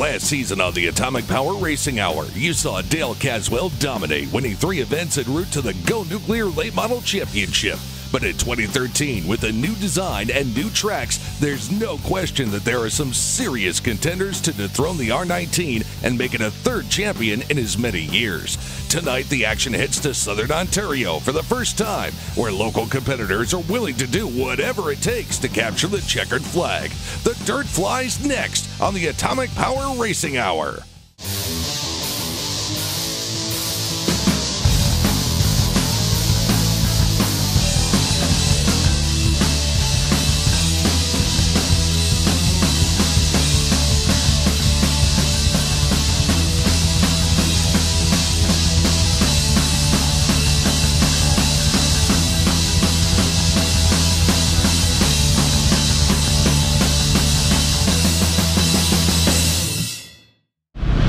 Last season on the Atomic Power Racing Hour, you saw Dale Caswell dominate, winning 3 events en route to the Go Nuclear Late Model Championship. But in 2013, with a new design and new tracks, there's no question that there are some serious contenders to dethrone the R19 and make it a 3rd champion in as many years. Tonight, the action heads to Southern Ontario for the first time, where local competitors are willing to do whatever it takes to capture the checkered flag. The dirt flies next on the Atomic Power Racing Hour.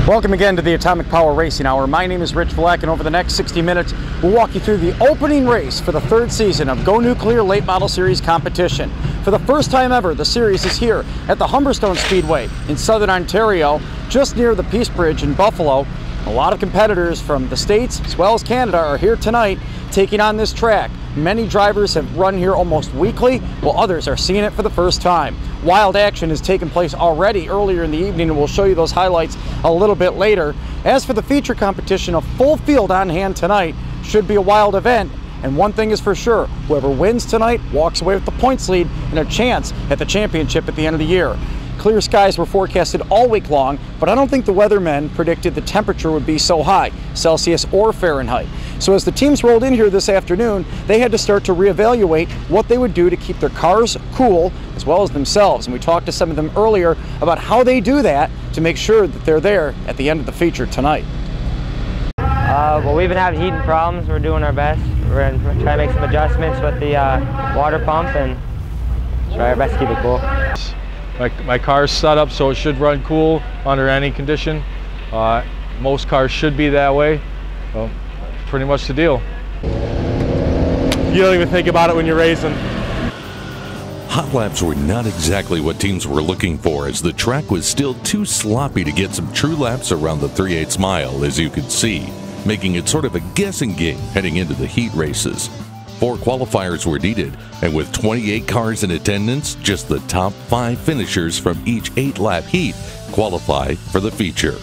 Welcome again to the Atomic Power Racing Hour. My name is Rich Vleck, and over the next 60 minutes, we'll walk you through the opening race for the 3rd season of Go Nuclear Late Model Series competition. For the first time ever, the series is here at the Humberstone Speedway in Southern Ontario, just near the Peace Bridge in Buffalo. A lot of competitors from the States as well as Canada are here tonight taking on this track. Many drivers have run here almost weekly, while others are seeing it for the first time. Wild action has taken place already earlier in the evening, and we'll show you those highlights a little bit later. As for the feature competition, a full field on hand tonight. Should be a wild event, and one thing is for sure, whoever wins tonight walks away with the points lead and a chance at the championship at the end of the year. Clear skies were forecasted all week long, but I don't think the weathermen predicted the temperature would be so high, Celsius or Fahrenheit. So as the teams rolled in here this afternoon, they had to start to reevaluate what they would do to keep their cars cool as well as themselves. And we talked to some of them earlier about how they do that to make sure that they're there at the end of the feature tonight. Well, we've been having heating problems. We're doing our best. We're going to try to make some adjustments with the water pump and try our best to keep it cool. My car's set up so it should run cool under any condition. Most cars should be that way. So pretty much the deal. You don't even think about it when you're racing. Hot laps were not exactly what teams were looking for, as the track was still too sloppy to get some true laps around the 3/8 mile, as you could see, making it sort of a guessing game heading into the heat races. 4 qualifiers were needed, and with 28 cars in attendance, just the top 5 finishers from each 8-lap heat qualify for the feature.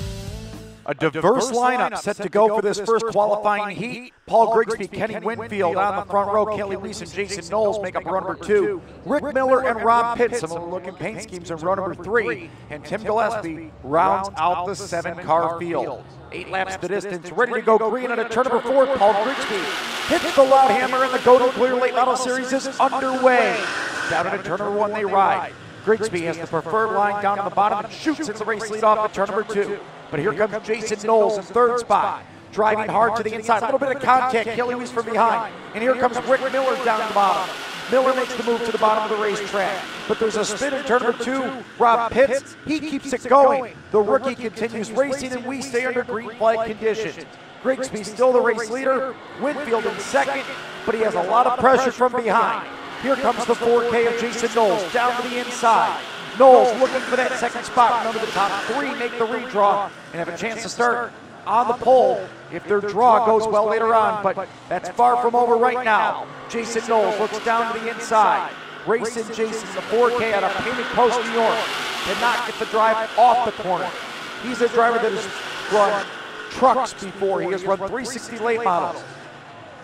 A diverse lineup set to go for this first qualifying heat. Paul Grigsby, Kenny Winfield on the front row. Kelly Weiss and Jason Knowles make up row number 2. Rick Miller and Rob Pitt, some looking paint schemes in row number 3. And Tim Gillespie rounds out the 7-car field. 8 laps the distance, ready to go green at a turn number 4. Paul Grigsby hits the loud hammer, and the Go Nuclear Late Model Series is underway. Down at turn number 1 they ride. Grigsby has the preferred line down to the bottom and shoots in the race lead off at turn number 2. But here comes Jason Knowles in 3rd spot, driving hard to the inside. A little bit of contact, Kelly Weiss from behind. And here comes Rick Miller down the bottom. Miller makes the move to the bottom of the racetrack. But there's a spin in turn number 2. Rob Pitts, he keeps it going. The rookie continues racing, and we stay under green flag conditions. Grigsby still the race leader. Winfield in 2nd, but he has a lot of pressure from behind. Here comes the 4K of Jason Knowles down to the inside. Knowles looking for that 2nd spot. None of the top 3 make the redraw and have a chance to start on the pole if their draw goes well later on, but that's far from over right now. Jason Knowles looks down to the inside. Racing Jason, the 4K out of Painted Post, New York, cannot get the drive off the corner. He's a driver that has run trucks before. He has run 360 late models.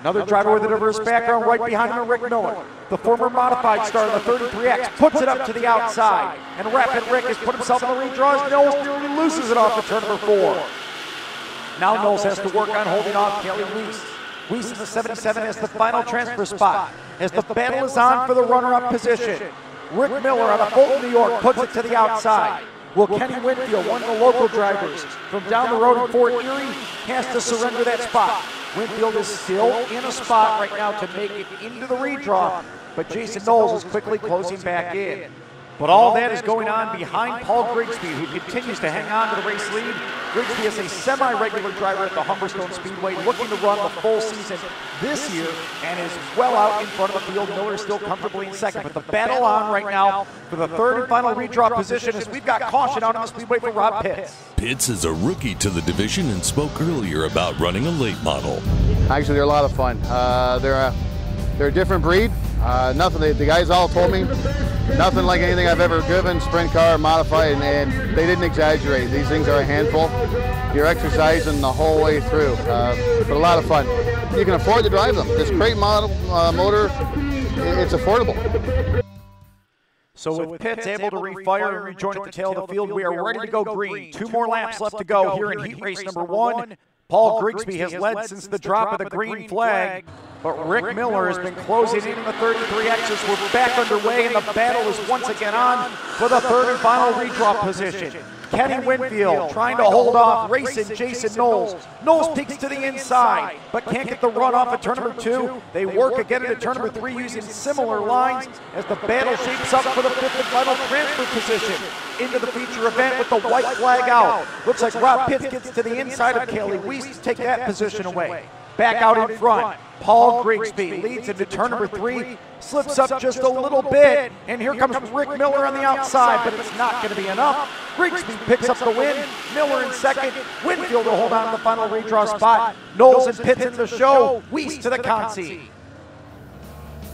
Another driver with a diverse background right behind him, Rick Miller. The former modified star in the 33X puts it up to the outside. And Rapid Rick has put himself in the redraws. Knowles nearly loses it off the turn number 4. Now Knowles has to work on holding off Kelly Weiss. Weiss in the 77 has the final transfer spot as the battle is on for the runner-up position. Rick Miller out of Fulton, New York puts it to the outside. Will Kenny Winfield, one of the local drivers from down the road in Fort Erie, has to surrender that spot. Winfield is still in a spot right now to make it into the redraw, but Jason Knowles is quickly closing back in. But all that is going on behind Paul Grigsby, who continues to hang on to the race lead. Grigsby is a semi-regular driver at the Humberstone Speedway, looking to run the full season this year and is well out in front of the field. Miller is still comfortably in second, but the battle on right now for the third and final redraw position is we've got caution out on the Speedway for Rob Pitts. Pitts is a rookie to the division and spoke earlier about running a late model. Actually, they're a lot of fun. They're a different breed. The guys all told me nothing like anything I've ever driven, sprint car, modified, and they didn't exaggerate. These things are a handful. You're exercising the whole way through, but a lot of fun. You can afford to drive them. This crate model motor, it's affordable. So with Pitts able to refire and rejoin at the tail of the field, we are ready to go green. 2 more laps left to go here in heat race number 1. Paul Grigsby has led since the drop of the green flag, but Rick Miller has been closing in the 33Xs. We're back underway, and the battle is once again on for the third and final redraw position. Kenny Winfield trying to hold off racing Jason Knowles. Knowles peeks to the inside, but can't get the run off at turn number 2. They work again into turn number 3 using similar lines as the battle shapes up for the 5th and final transfer position into the feature event with the white flag out. Looks like Rob Pitts gets to the inside of Kelly Weiss to take that position away. Back out in front, Paul Grigsby leads into turn number 3, slips up just a little bit, and here comes Rick Miller on the outside, but it's not going to be enough. Grigsby picks up the win, Miller in second, Winfield will hold on to the final redraw spot. Knowles and Pitts in the show, Weiss to the consi.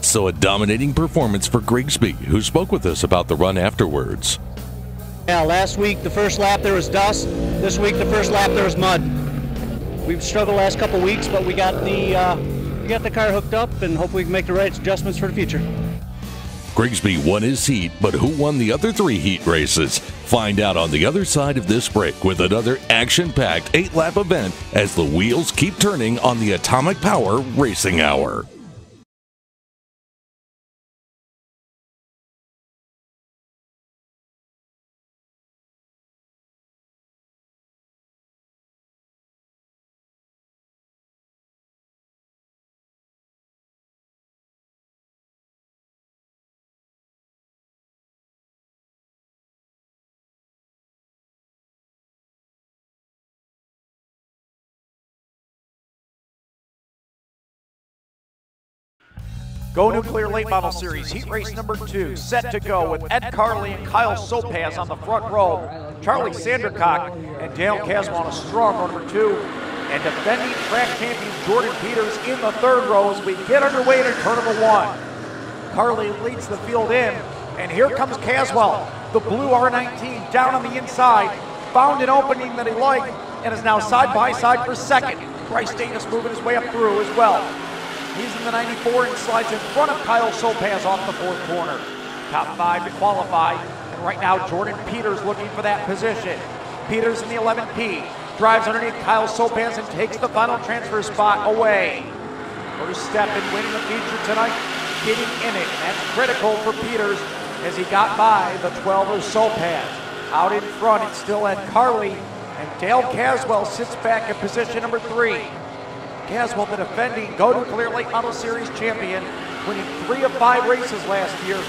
So a dominating performance for Grigsby, who spoke with us about the run afterwards. Yeah, last week the first lap there was dust. This week the first lap there was mud. We've struggled the last couple weeks, but we got the car hooked up, and hopefully we can make the right adjustments for the future. Grigsby won his heat, but who won the other 3 heat races? Find out on the other side of this break with another action-packed 8-lap event as the wheels keep turning on the Atomic Power Racing Hour. Go Nuclear Late Model Series, heat race number 2, set to go with Ed Carley and Kyle Sopaz on the front row. Charlie Sandercock and Dale Caswell on a strong run number 2. And defending track champion Jordan Peters in the third row as we get underway into turn number 1. Carley leads the field in, and here comes Caswell. The blue R19 down on the inside, found an opening that he liked, and is now side by side for second. Bryce Davis moving his way up through as well. He's in the 94 and slides in front of Kyle Sopaz off the 4th corner. Top 5 to qualify, and right now Jordan Peters looking for that position. Peters in the 11P, drives underneath Kyle Sopaz and takes the final transfer spot away. First step in winning the feature tonight, getting in it, and that's critical for Peters as he got by the 12 of Sopaz. Out in front, it's still Ed Carley, and Dale Caswell sits back in position number 3. Caswell, the defending Go Nuclear Late Model Series champion, winning 3 of 5 races last year,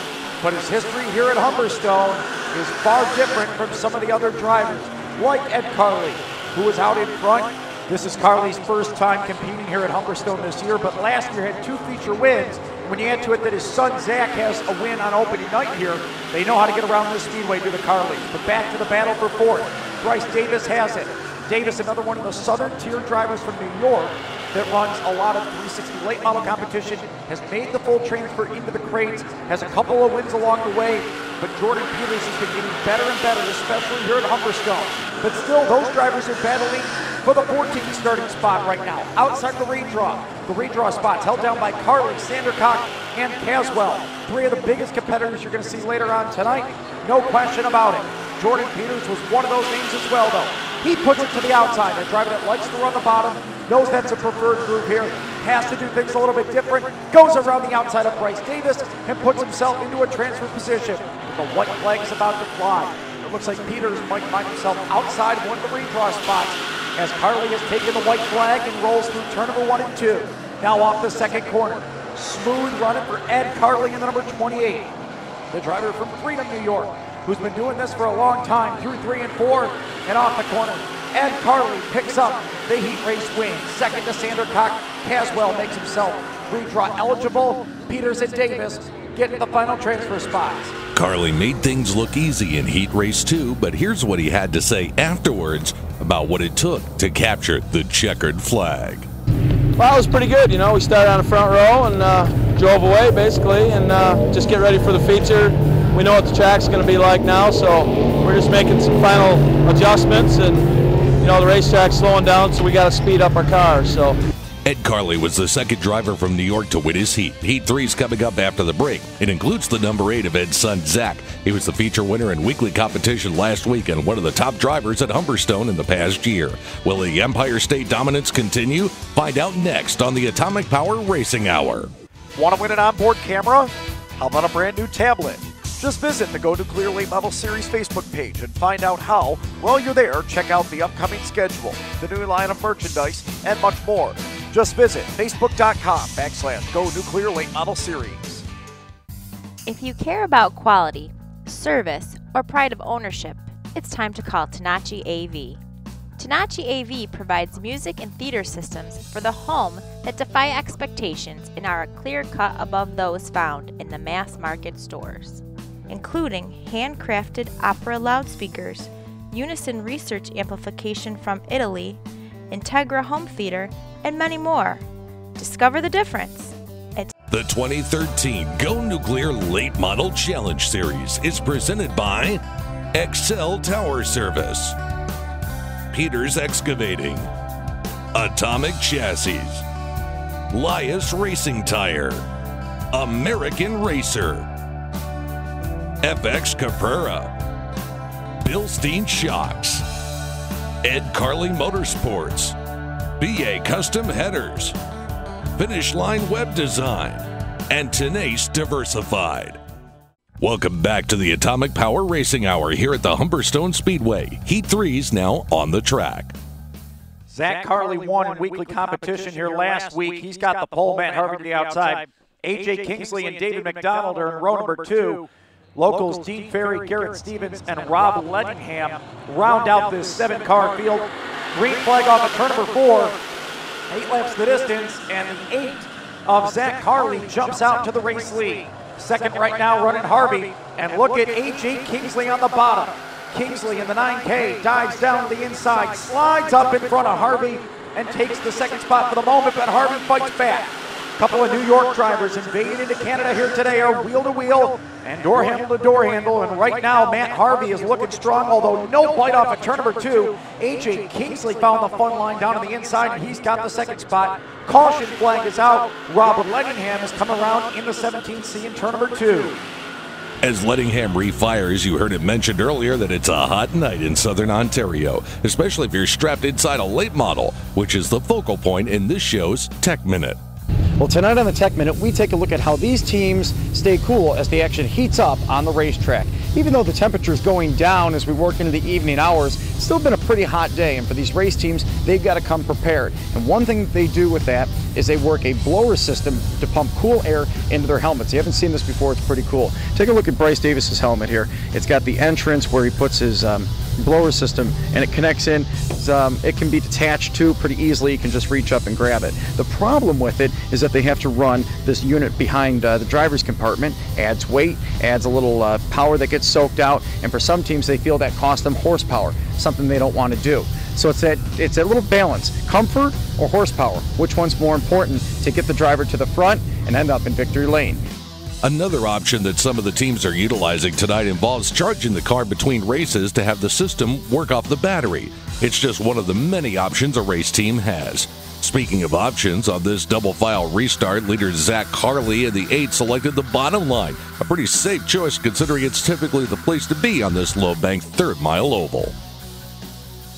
but his history here at Humberstone is far different from some of the other drivers, like Ed Carley, who was out in front. This is Carley's first time competing here at Humberstone this year, but last year had 2 feature wins. When you add to it that his son Zach has a win on opening night here, they know how to get around this speedway to the Carleys. But back to the battle for 4th. Bryce Davis has it. Davis, another one of the southern tier drivers from New York that runs a lot of 360 late model competition, has made the full transfer into the crates, has a couple of wins along the way, but Jordan Peters has been getting better and better, especially here at Humberstone. But still, those drivers are battling for the 14th starting spot right now, outside the redraw. The redraw spots held down by Carley, Sandercock, and Caswell. 3 of the biggest competitors you're going to see later on tonight, no question about it. Jordan Peters was one of those names as well, though. He puts it to the outside. A driver that likes to run the bottom, knows that's a preferred group here, has to do things a little bit different, goes around the outside of Bryce Davis and puts himself into a transfer position. The white flag is about to fly. It looks like Peters might find himself outside one of the redraw spots as Carley has taken the white flag and rolls through turn number 1 and 2. Now off the 2nd corner. Smooth running for Ed Carley in the number 28. the driver from Freedom, New York, who's been doing this for a long time, through 3 and 4, and off the corner. Ed Carley picks up the heat race win. Second to Sander Caswell makes himself redraw eligible. Peters and Davis get the final transfer spots. Carley made things look easy in Heat Race 2, but here's what he had to say afterwards about what it took to capture the checkered flag. Well, it was pretty good. You know, we started on the front row and drove away basically, and just get ready for the feature. We know what the track's going to be like now, so we're just making some final adjustments, and you know, the racetrack's slowing down, so we got to speed up our cars. So. Ed Carley was the second driver from New York to win his heat. Heat 3's coming up after the break. It includes the number 8 of Ed's son, Zach. He was the feature winner in weekly competition last week and one of the top drivers at Humberstone in the past year. Will the Empire State dominance continue? Find out next on the Atomic Power Racing Hour. Want to win an onboard camera? How about a brand new tablet? Just visit the Go Nuclear Late Model Series Facebook page and find out how. While you're there, check out the upcoming schedule, the new line of merchandise, and much more. Just visit facebook.com/Go Nuclear Late Model Series. If you care about quality, service, or pride of ownership, it's time to call Tanachi AV. Tanachi AV provides music and theater systems for the home that defy expectations and are a clear cut above those found in the mass market stores, including handcrafted opera loudspeakers, Unison research amplification from Italy, Integra home theater, and many more. Discover the difference. The 2013 Go Nuclear Late Model Challenge Series is presented by Excel Tower Service, Peters Excavating, Atomic Chassis, Lias Racing Tire, American Racer, FX Caprera, Bilstein Shocks, Ed Carley Motorsports, BA Custom Headers, Finish Line Web Design, and Tenace Diversified. Welcome back to the Atomic Power Racing Hour here at the Humberstone Speedway. Heat 3's now on the track. Zach Carley won in weekly competition here last week. He's got the pole, Matt Harvey to the outside. A.J. Kingsley and David McDonald are in row number 2. Locals Dean Ferry, Garrett Stevens, and Rob Lettingham round out this 7-car field. Green flag off of turn number 4. 8 laps the distance, and the 8 of Zach Carley jumps out to the race lead. Second right now running Harvey, and look at A.J. Kingsley on the bottom. Kingsley in the 9K dives down to the inside, slides up in front of Harvey, and takes the second spot for the moment, but Harvey fights back. A couple of New York drivers invading into Canada here today are wheel to wheel and door handle to door handle, and right now Matt Harvey is looking strong, although no bite off of turn number 2. A.J. Kingsley found the fun line down on the inside, and he's got the second spot. Caution flag is out. Robert Lettingham has come around in the 17C in turn number 2. As Lettingham refires, you heard it mentioned earlier that it's a hot night in Southern Ontario, especially if you're strapped inside a late model, which is the focal point in this show's Tech Minute. Well, tonight on the Tech Minute, we take a look at how these teams stay cool as the action heats up on the racetrack. Even though the temperature is going down as we work into the evening hours, it's still been a pretty hot day, and for these race teams, they've got to come prepared. And one thing that they do with that is they work a blower system to pump cool air into their helmets. You haven't seen this before, it's pretty cool. Take a look at Bryce Davis's helmet here. It's got the entrance where he puts his blower system, and it connects in. It can be detached too pretty easily. You can just reach up and grab it. The problem with it is that they have to run this unit behind the driver's compartment. Adds weight, adds a little power that gets soaked out, and for some teams they feel that costs them horsepower, something they don't want to do. So it's that little balance, comfort or horsepower. Which one's more important to get the driver to the front and end up in victory lane? Another option that some of the teams are utilizing tonight involves charging the car between races to have the system work off the battery. It's just one of the many options a race team has. Speaking of options, on this double file restart, leader Zach Carley and the 8 selected the bottom line. A pretty safe choice considering it's typically the place to be on this low-banked third-mile oval.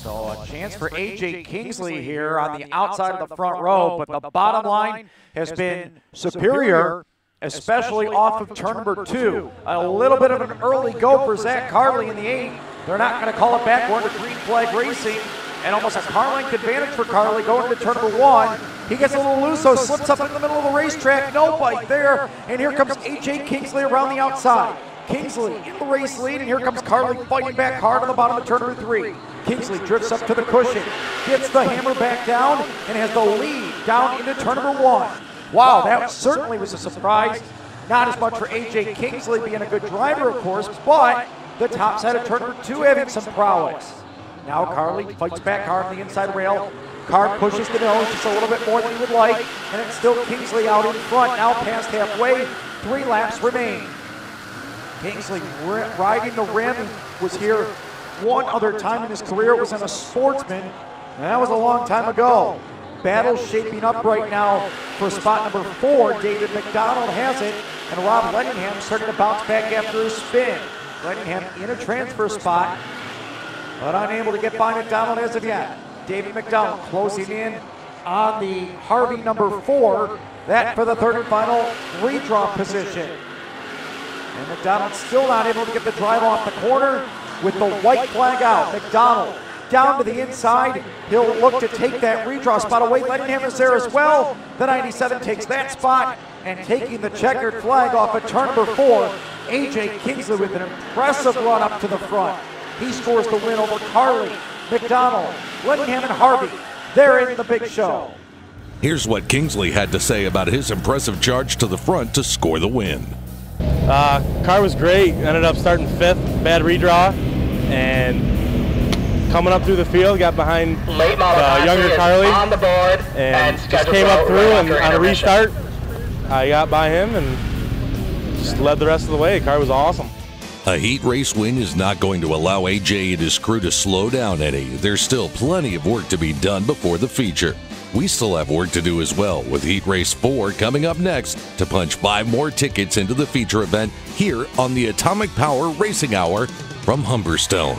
So a chance for A.J. Kingsley here on the outside of the front row, but the bottom line has been superior, especially off of turn number 2. A little bit of an early go for Zach Carley in the 8. They're not going to call it back. We're into green flag racing, and almost a car length advantage for Carley going into turn number 1. He gets a little loose, so slips up in the middle of the racetrack. No bite there, and here comes A.J. Kingsley around the outside. Kingsley in the race lead, and here comes Carly fighting back hard on the bottom of turn number 3. Kingsley drifts up to the cushion, gets the hammer back down, and has the lead down into turn number 1. Wow, that certainly was a surprise. Not as much for AJ Kingsley being a good driver, of course, but the top side of turn number 2 having some prowess. Now Carly fights back hard on the inside rail. Car pushes the nose just a little bit more than he would like, and it's still Kingsley out in front, now past halfway. 3 laps remain. Kingsley riding the rim, was here one other time in his career. It was in a Sportsman, and that was a long time ago. Battle shaping up right now for spot number 4. David McDonald has it, and Rob Lettingham starting to bounce back after his spin. Lettingham in a transfer spot, but unable to get by McDonald as of yet. David McDonald closing in on the Harvey number 4. That for the third and final redraw position. And McDonald still not able to get the drive off the corner with the white flag out. McDonald down to the inside. He'll look to take that redraw spot away. Lettingham is there as well. The 97 takes that spot, and taking the checkered flag off at turn number 4, AJ Kingsley with an impressive run up to the front. He scores the win over Carly, McDonald, Lettingham, and Harvey. They're in the big show. Here's what Kingsley had to say about his impressive charge to the front to score the win. Car was great. Ended up starting 5th, bad redraw, and coming up through the field, got behind younger Carly, on the board and just came up through, and on a restart, I got by him and just led the rest of the way. The car was awesome. A heat race win is not going to allow AJ and his crew to slow down any. There's still plenty of work to be done before the feature. We still have work to do as well, with Heat Race 4 coming up next to punch 5 more tickets into the feature event here on the Atomic Power Racing Hour from Humberstone.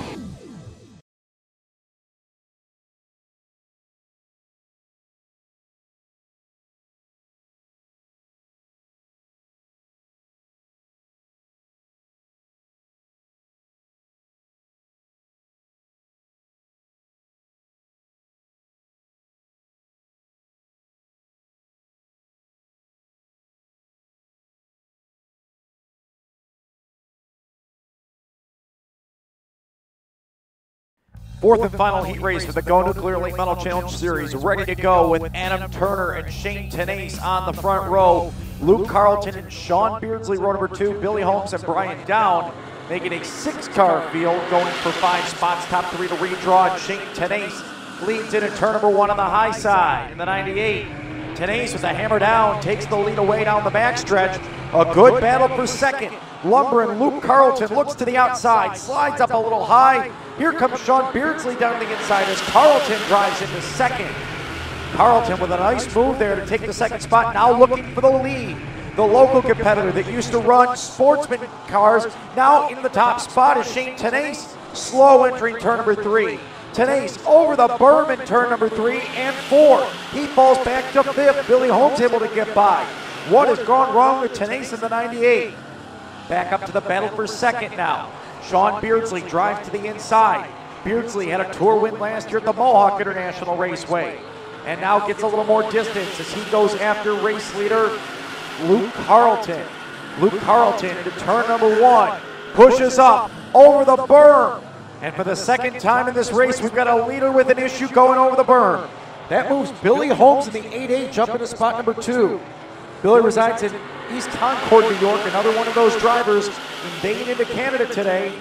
Fourth and final heat race for the Go Nuclear Late Model Challenge Series. Ready to go with Adam Turner and Shane Tenace on the front row. Luke Carlton and Sean Beardsley, row number 2. Billy Holmes and Brian Down making a 6-car field, going for 5 spots. Top 3 to redraw. And Shane Tenace leads in at turn number 1 on the high side in the 98. Tenace with a hammer down takes the lead away down the backstretch. A good battle for second. Lumber and Luke Carlton looks to the outside, slides up a little high. Here comes Sean Beardsley down the inside as Carlton drives into second. Carlton with a nice move there to take the second spot, now looking for the lead. The local competitor that used to run Sportsman cars, now in the top spot is Shane Tenace, slow entering turn number 3. Tenace over the berm in turn number 3 and 4. He falls back to 5th. Billy Holmes able to get by. What has gone wrong with Tenace in the 98? Back up to the battle for second now. Sean Beardsley drives to the inside. Beardsley had a tour win last year at the Mohawk International Raceway, and now gets a little more distance as he goes after race leader Luke Carlton. Luke Carlton into turn number 1, pushes up over the berm, and for the second time in this race, we've got a leader with an issue going over the berm. That moves Billy Holmes in the 8H up into spot number 2. Billy resides in East Concord, New York, another one of those drivers invading into Canada today,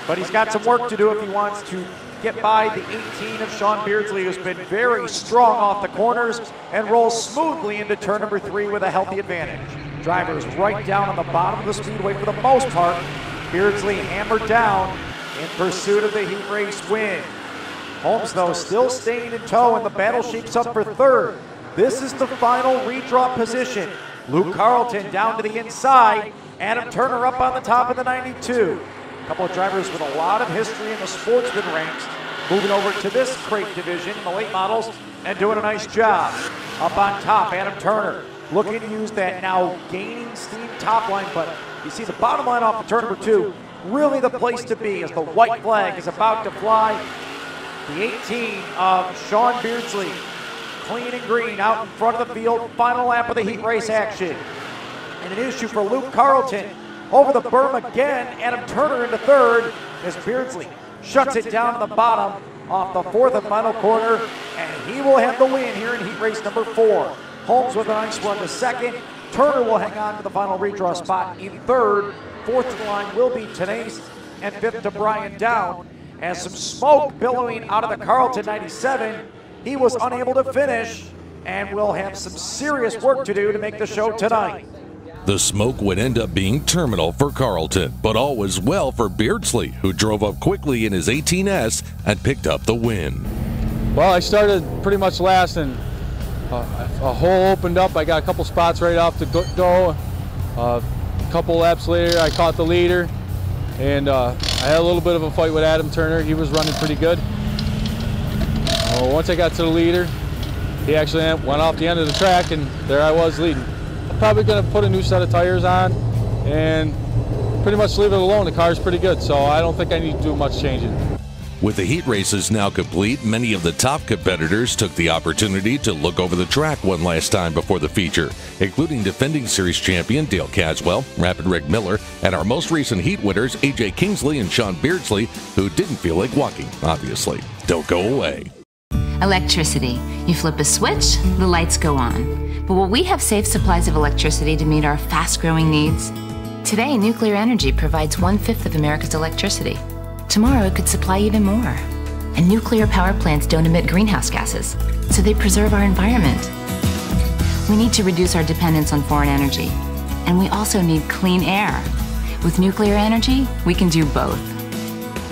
but he's got some work to do if he wants to get by the 18 of Sean Beardsley, who's been very strong off the corners and rolls smoothly into turn number 3 with a healthy advantage. Drivers right down on the bottom of the speedway for the most part. Beardsley hammered down in pursuit of the heat race win. Holmes, though, still staying in tow, and the battle shapes up for third. This is the final redraw position. Luke Carlton down to the inside. Adam Turner up on the top of the 92. A couple of drivers with a lot of history in the Sportsman ranks moving over to this crate division in the late models and doing a nice job. Up on top, Adam Turner looking to use that now gaining steam top line, but you see the bottom line off of turn number 2, really the place to be as the white flag is about to fly. The 18 of Sean Beardsley, clean and green out in front of the field, final lap of the heat race action. And an issue for Luke Carlton. Over the berm again, Adam Turner into third as Beardsley shuts it down to the bottom off the fourth and final corner, and he will have the win here in heat race number 4. Holmes with a nice run to second. Turner will hang on to the final redraw spot in third. Fourth to the line will be Tenace, and fifth to Brian Down. As some smoke billowing out of the Carlton 97, he was unable to finish and will have some serious work to do to make the show tonight. The smoke would end up being terminal for Carlton, but all was well for Beardsley, who drove up quickly in his 18S and picked up the win. Well, I started pretty much last, and a hole opened up. I got a couple spots right off the go. A couple laps later, I caught the leader, and I had a little bit of a fight with Adam Turner. He was running pretty good. Once I got to the leader, he actually went off the end of the track, and there I was leading. I'm probably going to put a new set of tires on and pretty much leave it alone. The car's pretty good, so I don't think I need to do much changing. With the heat races now complete, many of the top competitors took the opportunity to look over the track one last time before the feature, including defending series champion Dale Caswell, Rapid Rick Miller, and our most recent heat winners AJ Kingsley and Sean Beardsley, who didn't feel like walking, obviously. Don't go away. Electricity. You flip a switch, the lights go on. But will we have safe supplies of electricity to meet our fast-growing needs? Today, nuclear energy provides 1/5 of America's electricity. Tomorrow, it could supply even more. And nuclear power plants don't emit greenhouse gases, so they preserve our environment. We need to reduce our dependence on foreign energy. And we also need clean air. With nuclear energy, we can do both.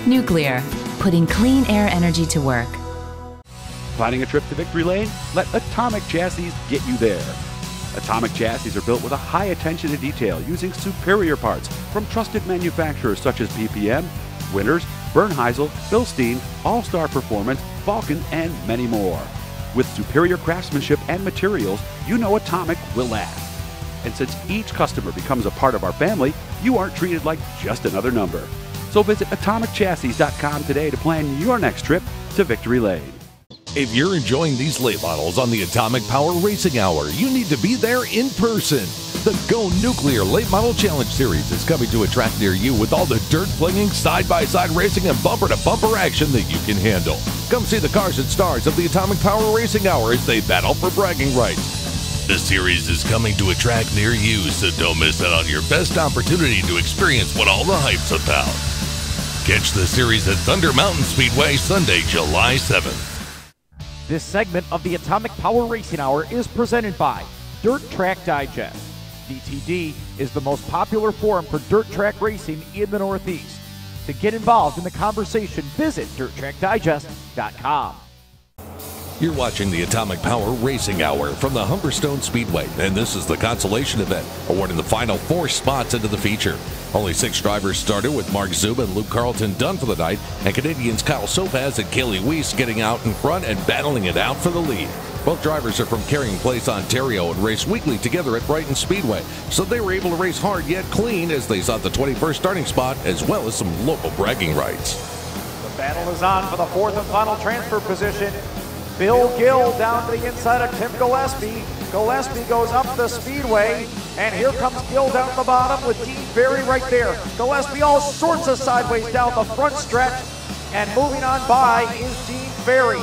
Nuclear, putting clean air energy to work. Planning a trip to Victory Lane? Let Atomic Chassis get you there. Atomic Chassis are built with a high attention to detail using superior parts from trusted manufacturers such as PPM, Winners, Bernheisel, Bilstein, All-Star Performance, Vulcan, and many more. With superior craftsmanship and materials, you know Atomic will last. And since each customer becomes a part of our family, you aren't treated like just another number. So visit AtomicChassis.com today to plan your next trip to Victory Lane. If you're enjoying these late models on the Atomic Power Racing Hour, you need to be there in person. The Go Nuclear Late Model Challenge Series is coming to a track near you with all the dirt-flinging, side-by-side racing, and bumper-to-bumper action that you can handle. Come see the cars and stars of the Atomic Power Racing Hour as they battle for bragging rights. The series is coming to a track near you, so don't miss out on your best opportunity to experience what all the hype's about. Catch the series at Thunder Mountain Speedway Sunday, July 7th. This segment of the Atomic Power Racing Hour is presented by Dirt Track Digest. DTD is the most popular forum for dirt track racing in the Northeast. To get involved in the conversation, visit DirtTrackDigest.com. You're watching the Atomic Power Racing Hour from the Humberstone Speedway, and this is the consolation event, awarding the final 4 spots into the feature. Only 6 drivers started, with Mark Zuba and Luke Carlton done for the night, and Canadians Kyle Sopaz and Kaylee Weiss getting out in front and battling it out for the lead. Both drivers are from Carrying Place, Ontario, and race weekly together at Brighton Speedway, so they were able to race hard yet clean as they sought the 21st starting spot as well as some local bragging rights. The battle is on for the 4th and final transfer position. Bill Gill down to the inside of Tim Gillespie. Gillespie goes up the speedway, and here comes Gill down the bottom with Dean Ferry right there. Gillespie all sorts of sideways down the front stretch, and moving on by is Dean Ferry.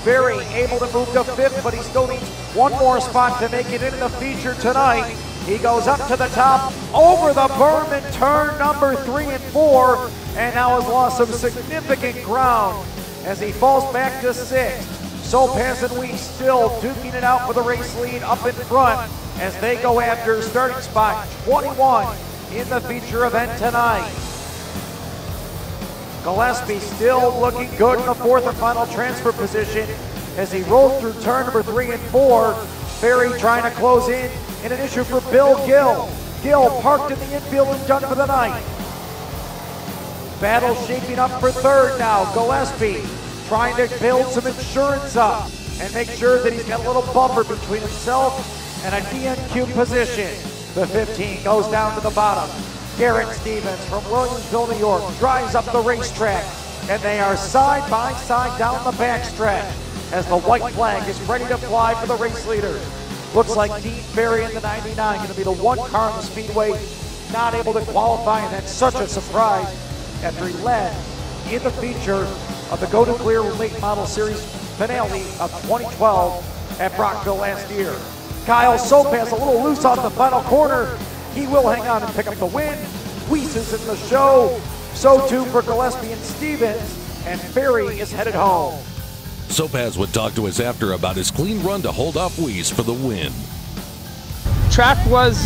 Ferry able to move to 5th, but he still needs one more spot to make it into the feature tonight. He goes up to the top, over the berm and turn number 3 and 4, and now has lost some significant ground as he falls back to 6th. Sopaz and Weiss still duking it out for the race lead up in front as they go after starting spot 21 in the feature event tonight. Gillespie still looking good in the 4th and final transfer position as he rolls through turn number 3 and 4. Ferry trying to close in an issue for Bill Gill. Gill parked in the infield and done for the night. Battle shaping up for 3rd now. Gillespie trying to build some insurance up and make sure that he's got a little buffer between himself and a DNQ position. The 15 goes down to the bottom. Garrett Stevens from Williamsville, New York drives up the racetrack, and they are side by side down the backstretch as the white flag is ready to fly for the race leader. Looks like Dean Ferry in the 99 going to be the one car on the speedway not able to qualify, and that's such a surprise after he led in the feature of the Go Nuclear Late Model Series finale of 2012 at Brockville last year. Kyle Sopas a little loose on the final corner. He will hang on and pick up the win. Weiss is in the show. So too for Gillespie and Stevens. And Ferry is headed home. Sopas would talk to us after about his clean run to hold off Weiss for the win. Track was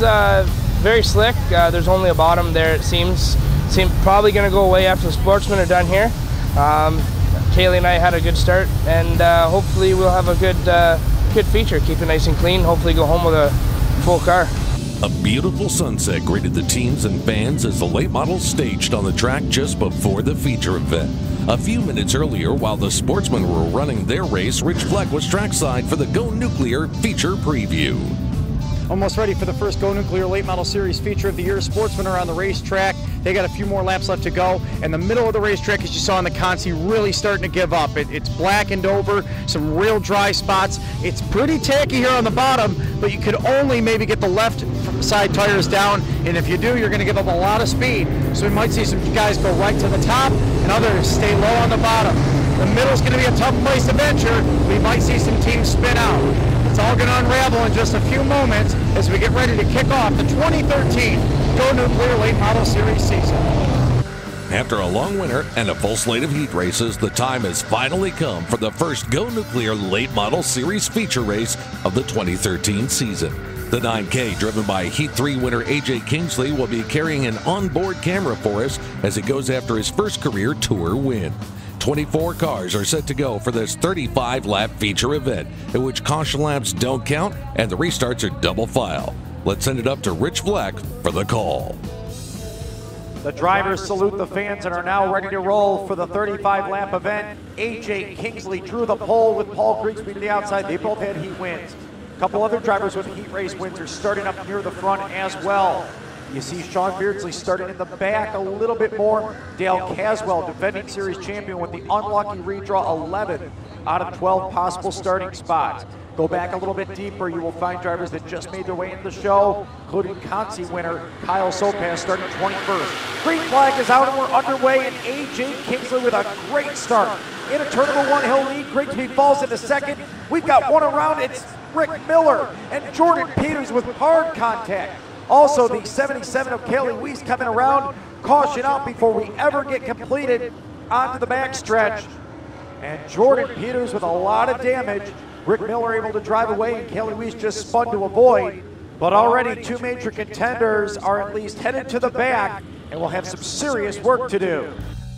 very slick. There's only a bottom there, it seems. Probably going to go away after the sportsmen are done here. Kaylee and I had a good start, and hopefully we'll have a good feature. Keep it nice and clean. Hopefully go home with a full car. A beautiful sunset greeted the teams and fans as the late models staged on the track just before the feature event. A few minutes earlier, while the sportsmen were running their race, Rich Fleck was trackside for the Go Nuclear feature preview. Almost ready for the first Go Nuclear Late Model Series feature of the year. Sportsmen are on the racetrack. They got a few more laps left to go. And the middle of the racetrack, as you saw in the consi, really starting to give up. It's blackened over, some real dry spots. It's pretty tacky here on the bottom, but you could only maybe get the left side tires down. And if you do, you're going to give up a lot of speed. So we might see some guys go right to the top and others stay low on the bottom. The middle's going to be a tough place to venture. We might see some teams spin out. It's all going to unravel in just a few moments as we get ready to kick off the 2013 Go Nuclear Late Model Series season. After a long winter and a full slate of heat races, the time has finally come for the first Go Nuclear Late Model Series feature race of the 2013 season. The 9K, driven by Heat 3 winner AJ Kingsley, will be carrying an onboard camera for us as he goes after his first career tour win. 24 cars are set to go for this 35-lap feature event, in which caution laps don't count and the restarts are double file. Let's send it up to Rich Fleck for the call. The drivers salute the fans and are now ready to roll for the 35-lap event. AJ Kingsley drew the pole with Paul Grigsby to the outside. They both had heat wins. A couple other drivers with heat race wins are starting up near the front as well. You see Sean Beardsley starting in the back a little bit more. Dale Caswell, defending series champion, with the unlucky redraw 11 out of 12 possible starting spots. Go back a little bit deeper, you will find drivers that just made their way into the show, including Consi winner Kyle Sopas starting 21st. Green flag is out and we're underway, and AJ Kingsley with a great start. In a turn number one, he'll lead. Grigsby falls into second. We've got one around. It's Rick Miller and Jordan Peters with hard contact. Also, the 77 of Kaylee Weiss coming around. Caution out before we ever get completed onto the backstretch. And Jordan Peters with a lot of damage. Rick Miller able to drive away, and Kaylee Weiss just spun to avoid. But already two major contenders are at least headed to the back, and we'll have some serious work to do.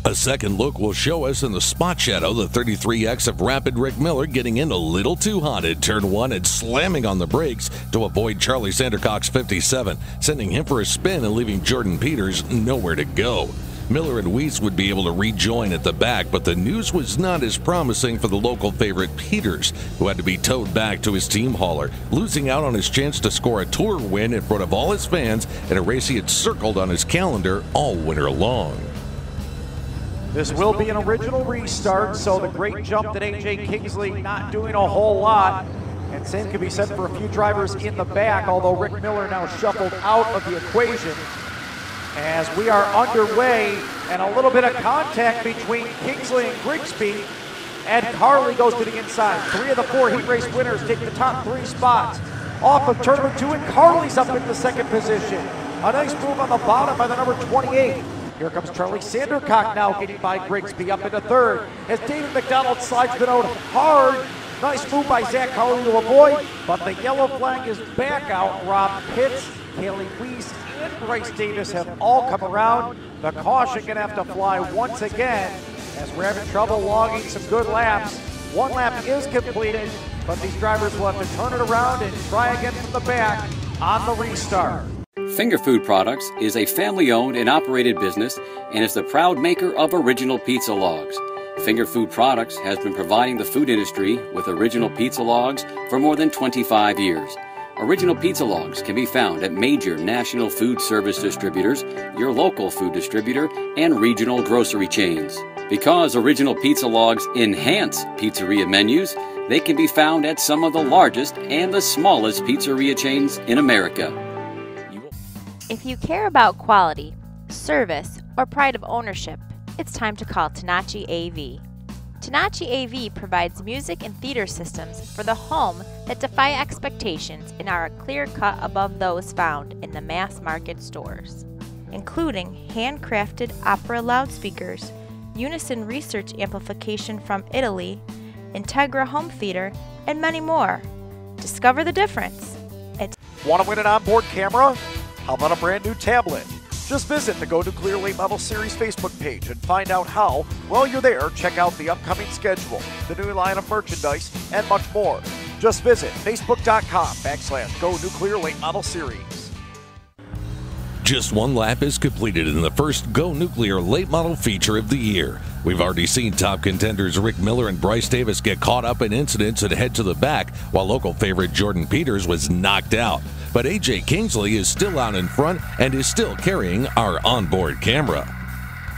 A second look will show us in the spot shadow the 33X of Rapid Rick Miller getting in a little too hot at turn one and slamming on the brakes to avoid Charlie Sandercock's 57, sending him for a spin and leaving Jordan Peters nowhere to go. Miller and Weiss would be able to rejoin at the back, but the news was not as promising for the local favorite Peters, who had to be towed back to his team hauler, losing out on his chance to score a tour win in front of all his fans in a race he had circled on his calendar all winter long. This will be an original restart, so the great jump that AJ Kingsley not doing a whole lot. And same can be said for a few drivers in the back, although Rick Miller now shuffled out of the equation. As we are underway, and a little bit of contact between Kingsley and Grigsby. Ed Carley goes to the inside. 3 of the 4 heat race winners take the top 3 spots. Off of turn number 2, and Carley's up in the second position. A nice move on the bottom by the number 28. Here comes Charlie Sandercock now getting by Grigsby up into third as David McDonald slides the note hard. Nice move by Zach Carley to avoid, but the yellow flag is back out. Rob Pitts, Kaylee Weiss, and Bryce Davis have all come around. The caution gonna have to fly once again as we're having trouble logging some good laps. One lap is completed, but these drivers will have to turn it around and try again from the back on the restart. Finger Food Products is a family-owned and operated business and is the proud maker of original pizza logs. Finger Food Products has been providing the food industry with original pizza logs for more than 25 years. Original pizza logs can be found at major national food service distributors, your local food distributor, and regional grocery chains. Because original pizza logs enhance pizzeria menus, they can be found at some of the largest and the smallest pizzeria chains in America. If you care about quality, service, or pride of ownership, it's time to call Tanachi AV. Tanachi AV provides music and theater systems for the home that defy expectations and are a clear cut above those found in the mass market stores, including handcrafted opera loudspeakers, Unison research amplification from Italy, Integra home theater, and many more. Discover the difference. Want to win an onboard camera? How about a brand new tablet? Just visit the Go Nuclear Late Model Series Facebook page and find out how. While you're there, check out the upcoming schedule, the new line of merchandise, and much more. Just visit facebook.com/Go Nuclear Late Model Series. Just one lap is completed in the first Go Nuclear Late Model feature of the year. We've already seen top contenders Rick Miller and Bryce Davis get caught up in incidents and head to the back, while local favorite Jordan Peters was knocked out. But AJ Kingsley is still out in front and is still carrying our onboard camera.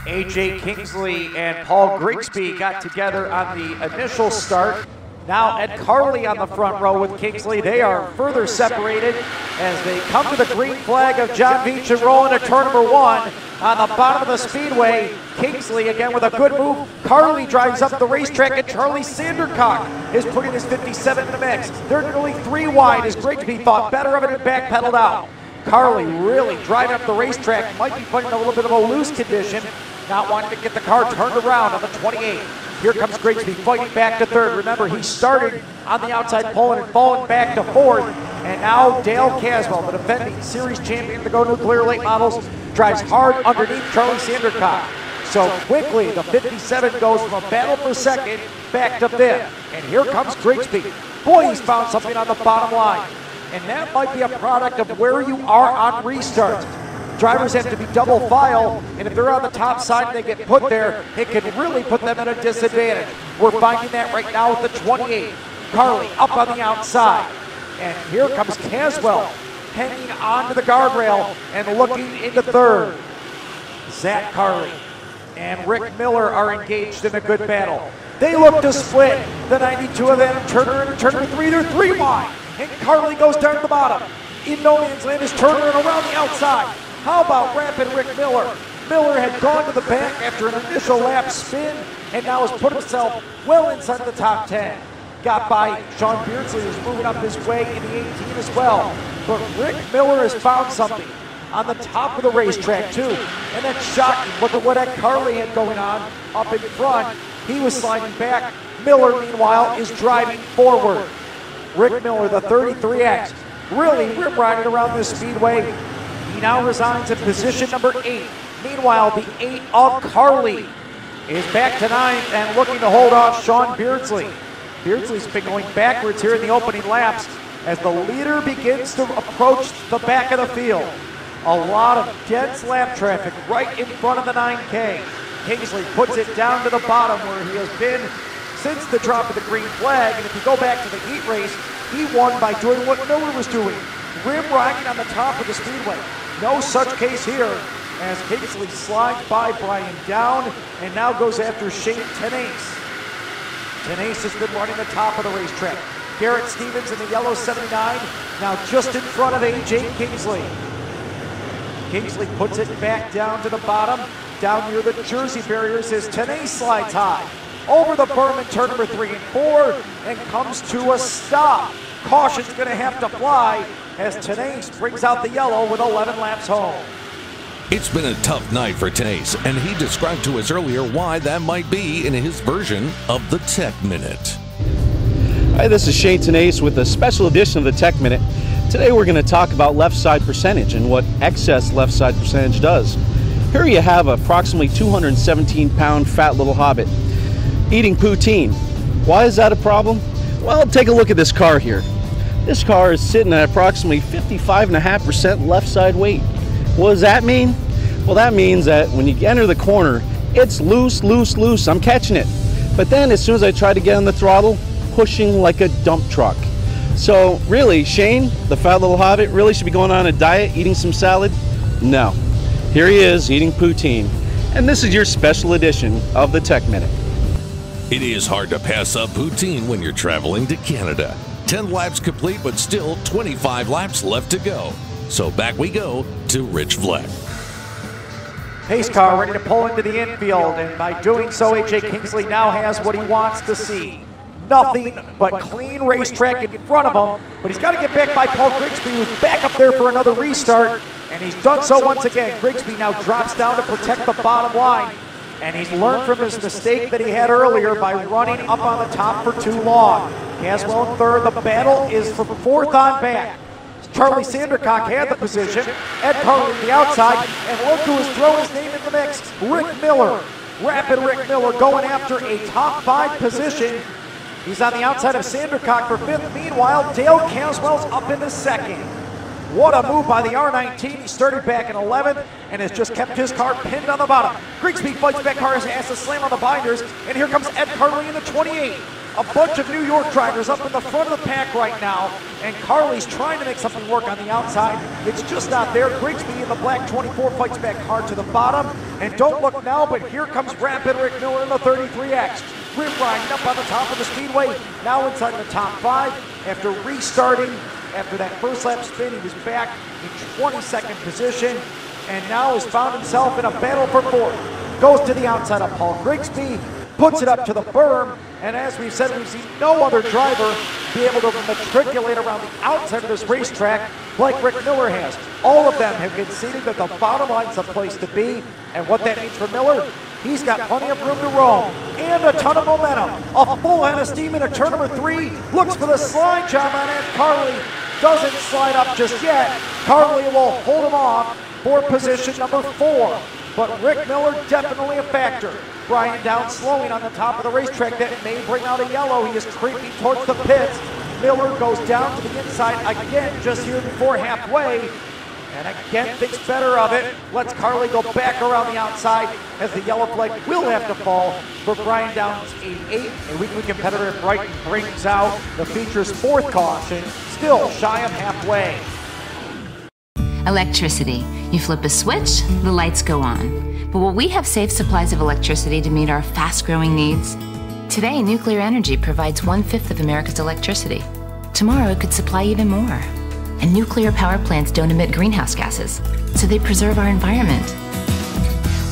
AJ Kingsley and Paul Grigsby got together on the initial start. Now Ed Carley on the front row with Kingsley. They are further separated as they come to the green flag of John Beach and roll into turn number 1 on the bottom of the Speedway. Kingsley again with a good move. Carley drives up the racetrack and Charlie Sandercock is putting his 57 in the mix. They're nearly 3 wide as Grigsby thought better of it and backpedaled out. Carley really driving up the racetrack, might be putting a little bit of a loose condition, not wanting to get the car turned around on the 28. Here comes Grigsby fighting back to third. Remember, he started on the outside pole and fallen back to fourth. And now Dale Caswell, the defending series champion of the Go Nuclear Late Models, drives hard underneath Charlie Sandercock. So quickly, the 57 goes from a battle for second back to fifth. And here comes Grigsby. Boy, he's found something on the bottom line. And that might be a product of where you are on restart. Drivers have to be double file, and if they're on the top side and they get put there, it can really put them at a disadvantage. We're finding that right now with the 28. Carley up on the outside. And here comes Caswell hanging onto the guardrail and looking into third. Zach Carley and Rick Miller are engaged in a good battle. They look to split the 92 of them. Turner and Turner 3, they're 3 wide. And Carley goes down to the bottom. In no man's land is Turner and around the outside. How about rapid Rick Miller? Miller had gone to the back after an initial lap spin and now has put himself well inside the top 10. Got by Sean Beardsley, who's moving up his way in the 18 as well. But Rick Miller has found something on the top of the racetrack too. And that's shocking. Look at what Ed Carley had going on up in front. He was sliding back. Miller, meanwhile, is driving forward. Rick Miller, the 33X, really rip riding around this speedway. He now resigns in position number 8. Meanwhile, the 8 of Carley is back to 9th and looking to hold off Sean Beardsley. Beardsley's been going backwards here in the opening laps as the leader begins to approach the back of the field. A lot of dense lap traffic right in front of the 9K. Kingsley puts it down to the bottom where he has been since the drop of the green flag. And if you go back to the heat race, he won by doing what Miller was doing, rim riding on the top of the speedway. No such case here as Kingsley slides by Brian Down and now goes after Shane Tenace. Tenace has been running the top of the racetrack. Garrett Stevens in the yellow 79, now just in front of AJ Kingsley. Kingsley puts it back down to the bottom, down near the Jersey barriers as Tenace slides high. Over the berm in turn number 3 and 4 and comes to a stop. Caution's gonna have to fly as Tenace brings out the yellow with 11 laps home. It's been a tough night for Tenace, and he described to us earlier why that might be in his version of the Tech Minute. Hi, this is Shane Tenace with a special edition of the Tech Minute. Today we're going to talk about left side percentage and what excess left side percentage does. Here you have approximately 217-pound fat little hobbit eating poutine. Why is that a problem? Well, take a look at this car here. This car is sitting at approximately 55.5% left side weight. What does that mean? Well, that means that when you enter the corner, it's loose, loose, loose. I'm catching it. But then as soon as I try to get on the throttle, pushing like a dump truck. So really, Shane, the fat little hobbit, really should be going on a diet, eating some salad? No. Here he is eating poutine. And this is your special edition of the Tech Minute. It is hard to pass up poutine when you're traveling to Canada. 10 laps complete, but still 25 laps left to go. So back we go to Rich Vleck. Pace car ready to pull into the infield, and by doing so, AJ Kingsley now has what he wants to see. Nothing but clean racetrack in front of him, but he's got to get back by Paul Grigsby, who's back up there for another restart, and he's done so once again. Grigsby now drops down to protect the bottom line, and he's learned from his mistake that he had earlier by running up on the top for too long. Caswell in third. The battle is for fourth on back. Charlie Sandercock had the position. Ed Carley on the outside, and look who has thrown his name in the mix. Rick Miller. Rapid Rick Miller going after a top 5 position. He's on the outside of Sandercock for 5th. Meanwhile, Dale Caswell's up into 2nd. What a move by the R19. He started back in 11th and has just kept his car pinned on the bottom. Grigsby fights back hard as he has to slam on the binders, and here comes Ed Carley in the 28. A bunch of New York drivers up in the front of the pack right now, and Carley's trying to make something work on the outside. It's just not there. Grigsby in the black 24 fights back hard to the bottom, and don't look now, but here comes Rapid Rick Miller in the 33X. Rip riding up on the top of the Speedway, now inside the top 5 after restarting. After that first lap spin, he was back in 22nd position, and now has found himself in a battle for 4th. Goes to the outside of Paul Grigsby, puts it up to the berm, and as we've said, we've seen no other driver be able to matriculate around the outside of this racetrack like Rick Miller has. All of them have conceded that the bottom line's the place to be, and what that means for Miller, he's got plenty of room to roam and a ton of momentum. A full head of steam into turn number 3. Looks for the slide job on Ed Carley. Doesn't slide up just yet. Carley will hold him off for position number 4. But Rick Miller definitely a factor. Brian Down slowing on the top of the racetrack. That may bring out a yellow. He is creeping towards the pits. Miller goes down to the inside again just here before halfway. And again thinks better of it. Lets Carley go back around the outside as the yellow flag will have to fall for Brian Down's 88. A weekly competitor in Brighton brings out the feature's 4th caution, still shy of halfway. Electricity. You flip a switch, the lights go on. But will we have safe supplies of electricity to meet our fast-growing needs? Today, nuclear energy provides 1/5 of America's electricity. Tomorrow, it could supply even more. And nuclear power plants don't emit greenhouse gases, so they preserve our environment.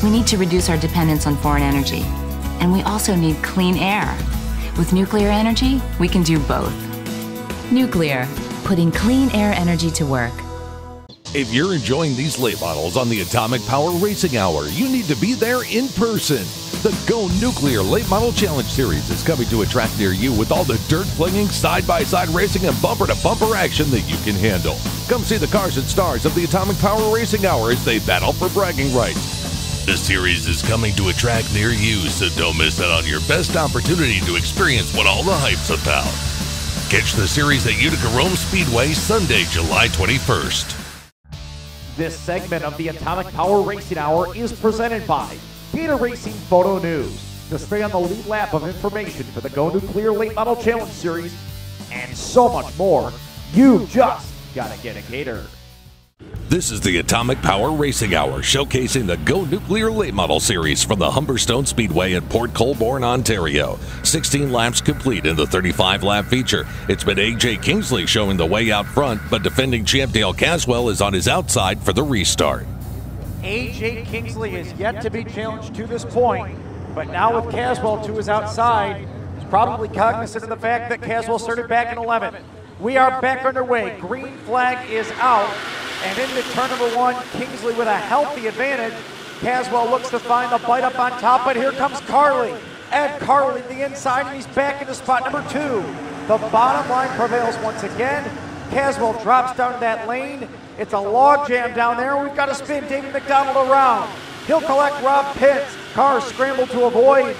We need to reduce our dependence on foreign energy, and we also need clean air. With nuclear energy, we can do both. Nuclear, putting clean air energy to work. If you're enjoying these late models on the Atomic Power Racing Hour, you need to be there in person. The Go Nuclear Late Model Challenge Series is coming to a track near you with all the dirt-flinging, side-by-side racing, and bumper-to-bumper action that you can handle. Come see the cars and stars of the Atomic Power Racing Hour as they battle for bragging rights. The series is coming to a track near you, so don't miss out on your best opportunity to experience what all the hype's about. Catch the series at Utica Rome Speedway Sunday, July 21st. This segment of the Atomic Power Racing Hour is presented by Gator Racing Photo News. To stay on the lead lap of information for the Go Nuclear Late Model Challenge Series and so much more, you just gotta get a Gator. This is the Atomic Power Racing Hour, showcasing the Go Nuclear Late Model Series from the Humberstone Speedway in Port Colborne, Ontario. 16 laps complete in the 35-lap feature. It's been AJ Kingsley showing the way out front, but defending champ Dale Caswell is on his outside for the restart. AJ Kingsley is yet to be challenged to this point, but now with Caswell to his outside, he's probably cognizant of the fact that Caswell started back in 11th. We are back underway. Green flag is out. And into turn number 1, Kingsley with a healthy advantage. Caswell looks to find the bite up on top, but here comes Carley. Ed Carley the inside, and he's back into spot number 2. The bottom line prevails once again. Caswell drops down that lane. It's a log jam down there. We've got to spin David McDonald around. He'll collect Rob Pitts. Cars scramble to avoid.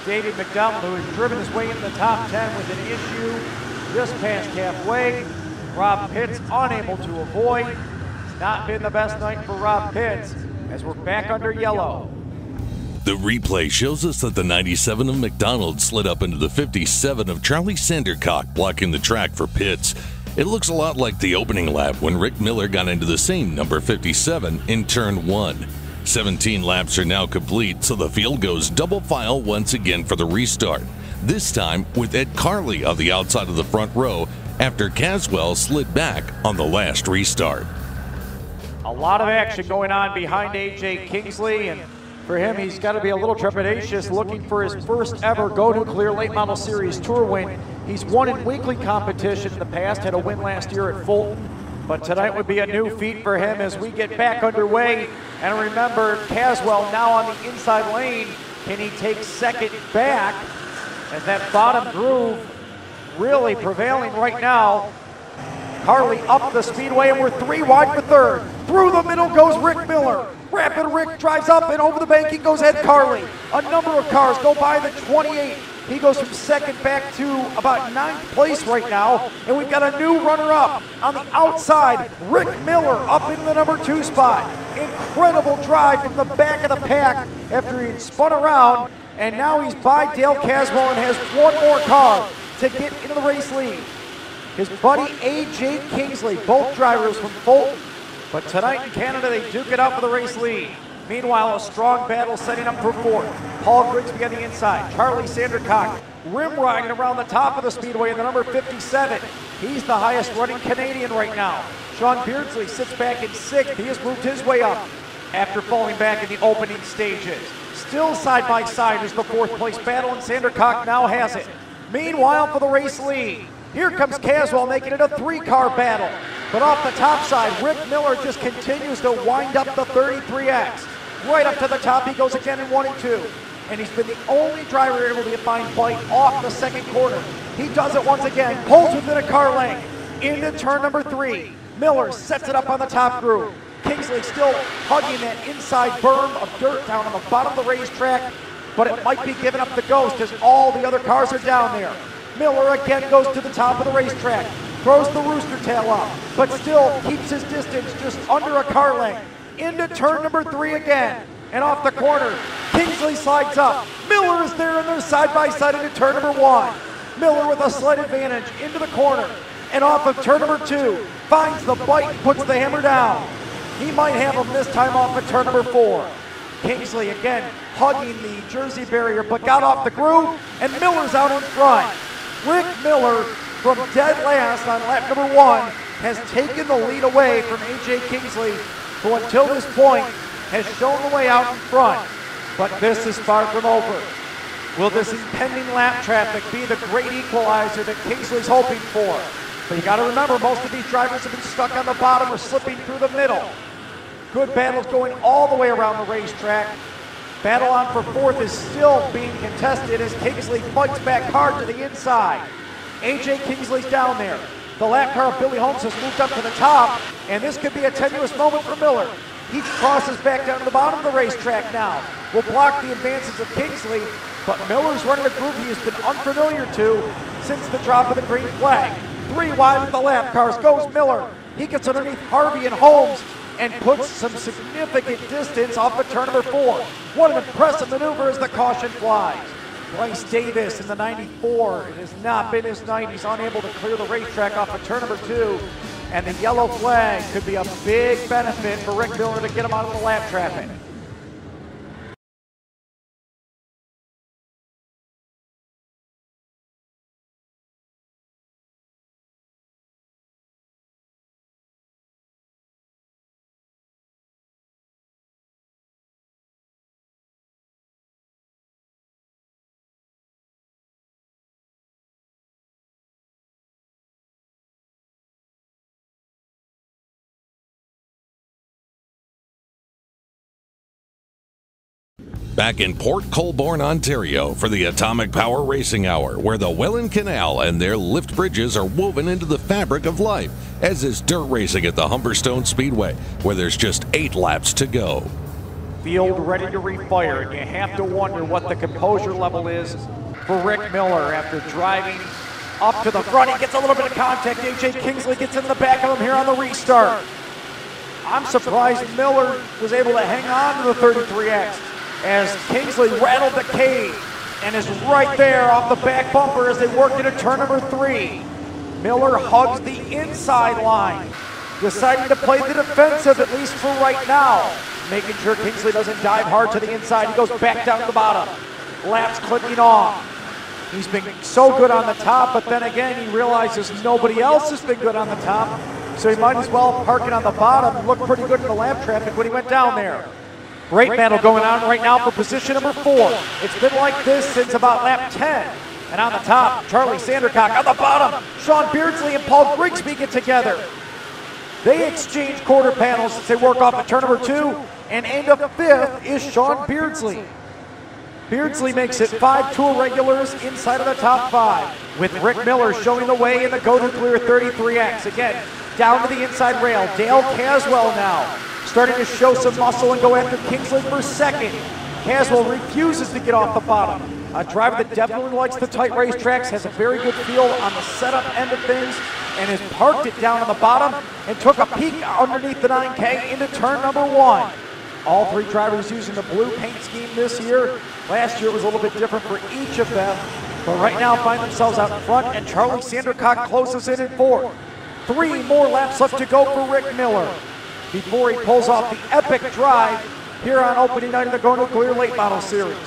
David McDonald, who has driven his way into the top 10 with an issue just past halfway. Rob Pitts unable to avoid. It's not been the best night for Rob Pitts as we're back under yellow. The replay shows us that the 97 of McDonald slid up into the 57 of Charlie Sandercock, blocking the track for Pitts. It looks a lot like the opening lap when Rick Miller got into the same number 57 in turn 1. 17 laps are now complete, so the field goes double file once again for the restart. This time with Ed Carley on the outside of the front row, after Caswell slid back on the last restart. A lot of action going on behind A.J. Kingsley, and for him, he's got to be a little trepidatious looking for his first ever Go Nuclear Late Model Series Tour win. He's won in weekly competition in the past, had a win last year at Fulton, but tonight would be a new feat for him as we get back underway. And remember, Caswell now on the inside lane. Can he take second back as that bottom groove really prevailing right now? Carly up the speedway, and we're 3 wide for third. Through the middle goes Rick Miller. Rapid Rick drives up, and over the banking goes Ed Carly. A number of cars go by the 28. He goes from second back to about 9th place right now, and we've got a new runner-up on the outside. Rick Miller up into the number 2 spot. Incredible drive from the back of the pack after he spun around, and now he's by Dale Caswell and has one more car to get into the race lead. His buddy A.J. Kingsley, both drivers from Fulton. But tonight in Canada, they duke it out for the race lead. Meanwhile, a strong battle setting up for fourth. Paul Grigsby on the inside. Charlie Sandercock rim riding around the top of the speedway in the number 57. He's the highest running Canadian right now. Sean Beardsley sits back in 6th. He has moved his way up after falling back in the opening stages. Still side by side is the 4th place battle, and Sandercock now has it. Meanwhile, for the race lead, here comes Caswell making it a 3-car battle. But off the top side, Rick Miller just continues to wind up the 33X. Right up to the top, he goes again in 1 and 2. And he's been the only driver able to find fight off the second corner. He does it once again, pulls within a car length into turn number 3. Miller sets it up on the top groove. Kingsley still hugging that inside berm of dirt down on the bottom of the racetrack, but it might be giving up the ghost because all the other cars are down there. Miller again goes to the top of the racetrack, throws the rooster tail up, but still keeps his distance just under a car length. Into turn number 3 again, and off the corner, Kingsley slides up. Miller is there, and they're side by side into turn number 1. Miller with a slight advantage into the corner, and off of turn number 2, finds the bite and puts the hammer down. He might have him this time off of turn number 4. Kingsley again hugging the Jersey barrier, but got off the groove, and Miller's out in front. Rick Miller, from dead last on lap number 1, has taken the lead away from A.J. Kingsley, who until this point has shown the way out in front. But this is far from over. Will this impending lap traffic be the great equalizer that Kingsley's hoping for? But you got to remember, most of these drivers have been stuck on the bottom or slipping through the middle. Good battles going all the way around the racetrack. Battle on for fourth is still being contested as Kingsley fights back hard to the inside. A.J. Kingsley's down there. The lap car of Billy Holmes has moved up to the top, and this could be a tenuous moment for Miller. He crosses back down to the bottom of the racetrack now. Will block the advances of Kingsley, but Miller's running a groove he has been unfamiliar to since the drop of the green flag. 3 wide with the lap cars goes Miller. He gets underneath Harvey and Holmes and puts some significant distance off of turn number 4. What an impressive maneuver as the caution flies. Bryce Davis in the 94, it has not been his night. He's unable to clear the racetrack off of turn number 2. And the yellow flag could be a big benefit for Rick Miller to get him out of the lap traffic. Back in Port Colborne, Ontario for the Atomic Power Racing Hour, where the Welland Canal and their lift bridges are woven into the fabric of life, as is dirt racing at the Humberstone Speedway, where there's just 8 laps to go. Field ready to refire, and you have to wonder what the composure level is for Rick Miller after driving up to the front. He gets a little bit of contact. A.J. Kingsley gets in the back of him here on the restart. I'm surprised Miller was able to hang on to the 33X. As Kingsley rattled the cage and is right there off the back bumper as they work into turn number 3. Miller hugs the inside line, deciding to play the defensive, at least for right now, making sure Kingsley doesn't dive hard to the inside. He goes back down to the bottom. Laps clicking off. He's been so good on the top, but then again, he realizes nobody else has been good on the top, so he might as well park it on the bottom and look pretty good in the lap traffic when he went down there. Great battle going on right now for position number 4. It's been like this since about lap 10. And on the top, Charlie Sandercock. On the bottom, Sean Beardsley and Paul Grigsby get together. They exchange quarter panels as they work off of turn number 2. And into 5th is Sean Beardsley. Beardsley makes it 5 tool regulars inside of the top 5, with Rick Miller showing the way in the Go Nuclear 33X. Again, down to the inside rail. Dale Caswell now starting to show some muscle and go after Kingsley for second. Caswell refuses to get off the bottom. A driver that definitely likes the tight racetracks, has a very good feel on the setup end of things, and has parked it down on the bottom and took a peek underneath the 9K into turn number 1. All 3 drivers using the blue paint scheme this year. Last year was a little bit different for each of them, but right now find themselves out in front, and Charlie Sandercock closes in 4th. 3 more laps left to go for Rick Miller before he pulls off the epic drive here on opening night of the Go Nuclear Late Model Series.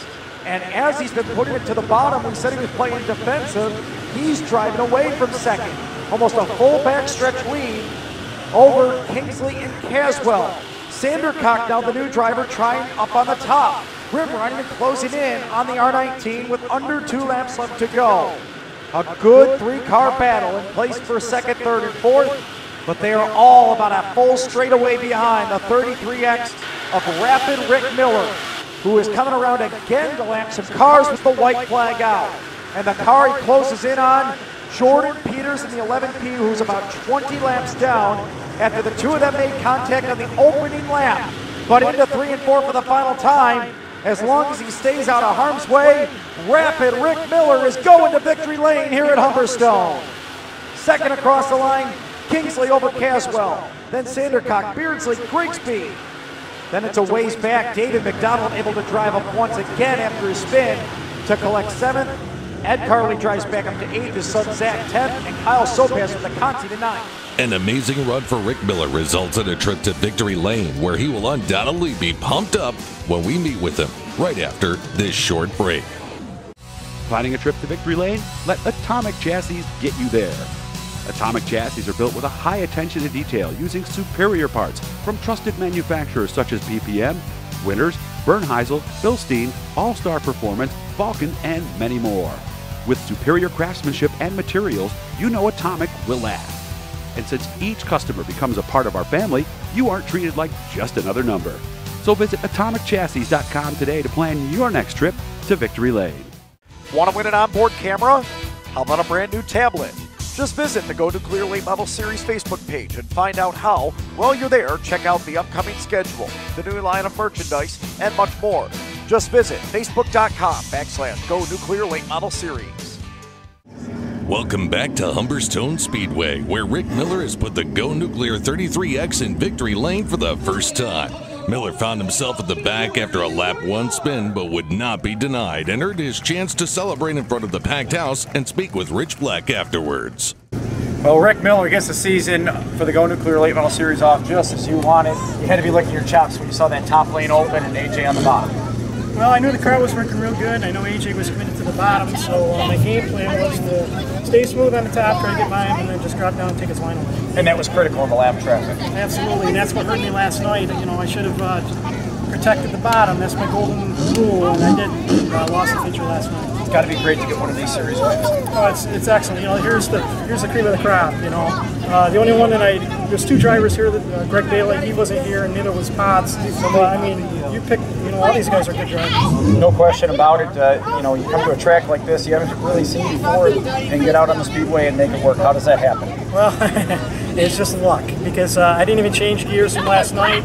And as he's been putting it to the bottom, we said he was playing defensive, he's driving away from second. Almost a full backstretch lead over Kingsley and Caswell. Sandercock, now the new driver, trying up on the top. Grim running and closing in on the R19 with under 2 laps left to go. A good 3-car battle in place for second, third, and fourth, but they are all about a full straightaway behind the 33X of Rapid Rick Miller, who is coming around again to lap some cars with the white flag out. And the car he closes in on, Jordan Peters in the 11P, who's about 20 laps down after the 2 of them made contact on the opening lap. But into 3 and 4 for the final time. As long as he stays out of harm's way, Rapid Rick Miller is going to victory lane here at Humberstone. Second across the line, Kingsley over Caswell. Then Sandercock, Beardsley, Grigsby. Then it's a ways back. David McDonald able to drive up once again after his spin to collect 7th. Ed Carley drives back up to 8th, his son Zach 10th, and Kyle Sopas with the Conti to 9th. An amazing run for Rick Miller results in a trip to victory lane, where he will undoubtedly be pumped up when we meet with him right after this short break. Planning a trip to victory lane? Let Atomic Chassis get you there. Atomic Chassis are built with a high attention to detail using superior parts from trusted manufacturers such as PPM, Winters, Bernheisel, Bilstein, All-Star Performance, Vulcan, and many more. With superior craftsmanship and materials, you know Atomic will last. And since each customer becomes a part of our family, you aren't treated like just another number. So visit AtomicChassis.com today to plan your next trip to victory lane. Want to win an onboard camera? How about a brand new tablet? Just visit the Go Nuclear Late Model Series Facebook page and find out how. While you're there, check out the upcoming schedule, the new line of merchandise, and much more. Just visit Facebook.com/Go Nuclear Late Model Series. Welcome back to Humberstone Speedway, where Rick Miller has put the Go Nuclear 33X in victory lane for the first time. Miller found himself at the back after a lap 1 spin, but would not be denied and earned his chance to celebrate in front of the packed house and speak with Rich Fleck afterwards. Well, Rick Miller gets the season for the Go Nuclear Late Model Series off just as you wanted. You had to be licking your chops when you saw that top lane open and AJ on the bottom. Well, I knew the car was working real good. I know AJ was committed to the bottom, so my game plan was to stay smooth on the top, try to get by him, and then just drop down and take his line away. And that was critical in the lap traffic. Absolutely, and that's what hurt me last night. You know, I should have protected the bottom. That's my golden rule, and I did. Lost the feature last night. It's got to be great to get one of these series wins. Oh, it's excellent. You know, here's the cream of the crop. You know, the only one that there's 2 drivers here. That Greg Bailey, he wasn't here, and neither was Potts. So I mean, you pick. You know, all these guys are good drivers. No question about it. You know, you come to a track like this you haven't really seen before, and get out on the speedway and make it work. How does that happen? Well, it's just luck, because I didn't even change gears from last night.